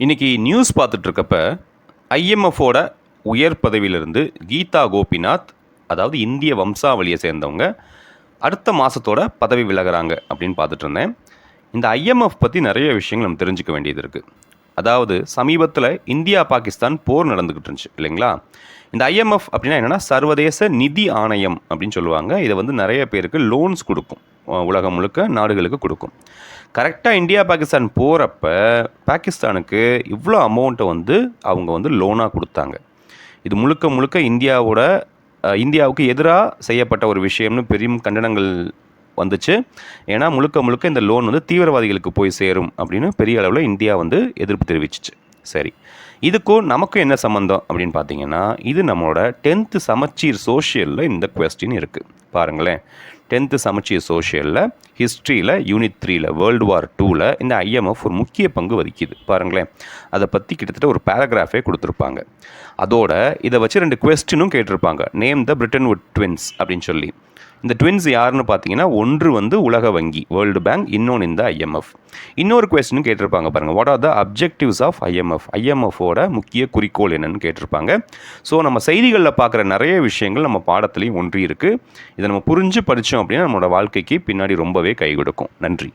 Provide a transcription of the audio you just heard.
இன்றைக்கி நியூஸ் பார்த்துட்ருக்கப்ப ஐஎம்எஃபோட உயர் பதவியிலிருந்து கீதா கோபிநாத், அதாவது இந்திய வம்சாவளியை சேர்ந்தவங்க, அடுத்த மாதத்தோட பதவி விலகிறாங்க அப்படின்னு பார்த்துட்டு இருந்தேன். இந்த ஐஎம்எஃப் பற்றி நிறைய விஷயங்கள் நம்ம தெரிஞ்சுக்க வேண்டியது இருக்குது. அதாவது சமீபத்தில் இந்தியா பாகிஸ்தான் போர் நடந்துக்கிட்டு இருந்துச்சு இல்லைங்களா? இந்த ஐஎம்எஃப் அப்படின்னா என்னென்னா சர்வதேச நிதி ஆணையம் அப்படின்னு சொல்லுவாங்க. இதை வந்து நிறைய பேருக்கு லோன்ஸ் கொடுக்கும், உலகம் முழுக்க நாடுகளுக்கு கொடுக்கும். கரெக்டாக இந்தியா பாகிஸ்தான் போகிறப்ப பாகிஸ்தானுக்கு இவ்வளோ அமௌண்ட்டை வந்து அவங்க வந்து லோனாக கொடுத்தாங்க. இது முழுக்க முழுக்க இந்தியாவுக்கு எதிராக செய்யப்பட்ட ஒரு விஷயம்னு பெரிய கண்டனங்கள் வந்துச்சு. ஏன்னா முழுக்க முழுக்க இந்த லோன் வந்து தீவிரவாதிகளுக்கு போய் சேரும் அப்படின்னு பெரிய அளவில் இந்தியா வந்து எதிர்ப்பு தெரிவிச்சிச்சு. சரி, இதுக்கும் நமக்கும் என்ன சம்மந்தம் அப்படின்னு பார்த்தீங்கன்னா, இது நம்மளோட 10th சமச்சீர் சோஷியலில் இந்த கொஸ்டின் இருக்குது. பாருங்களேன், 10th சமச்சீர் சோஷியலில் ஹிஸ்ட்ரியில் யூனிட் 3ல் வேர்ல்டு வார் 2ல் இந்த ஐஎம்எஃப் ஒரு முக்கிய பங்கு வகிக்குது. பாருங்களேன், அதை பற்றி கிட்டத்தட்ட ஒரு பேராகிராஃபே கொடுத்துருப்பாங்க. அதோட இதை வச்சு 2 கொஸ்டினும் கேட்டிருப்பாங்க. Name the Britain would twins அப்படின்னு சொல்லி. இந்த ட்வின்ஸ் யாருன்னு பார்த்தீங்கன்னா, ஒன்று வந்து உலக வங்கி வேர்ல்டு பேங்க், இன்னொன்று இந்த ஐஎம்எஃப். இன்னொரு கொஸ்டினும் கேட்டிருப்பாங்க பாருங்கள், what are the objectives of IMF, ஐஎம்எஃபோட முக்கிய குறிக்கோள் என்னன்னு கேட்டிருப்பாங்க. ஸோ நம்ம செய்திகளில் பார்க்குற நிறைய விஷயங்கள் நம்ம பாடத்துலேயும் ஒன்றி இருக்குது. இதை நம்ம புரிஞ்சு படித்தோம் அப்படின்னா நம்மளோட வாழ்க்கைக்கு பின்னாடி ரொம்பவே கை கொடுக்கும். நன்றி.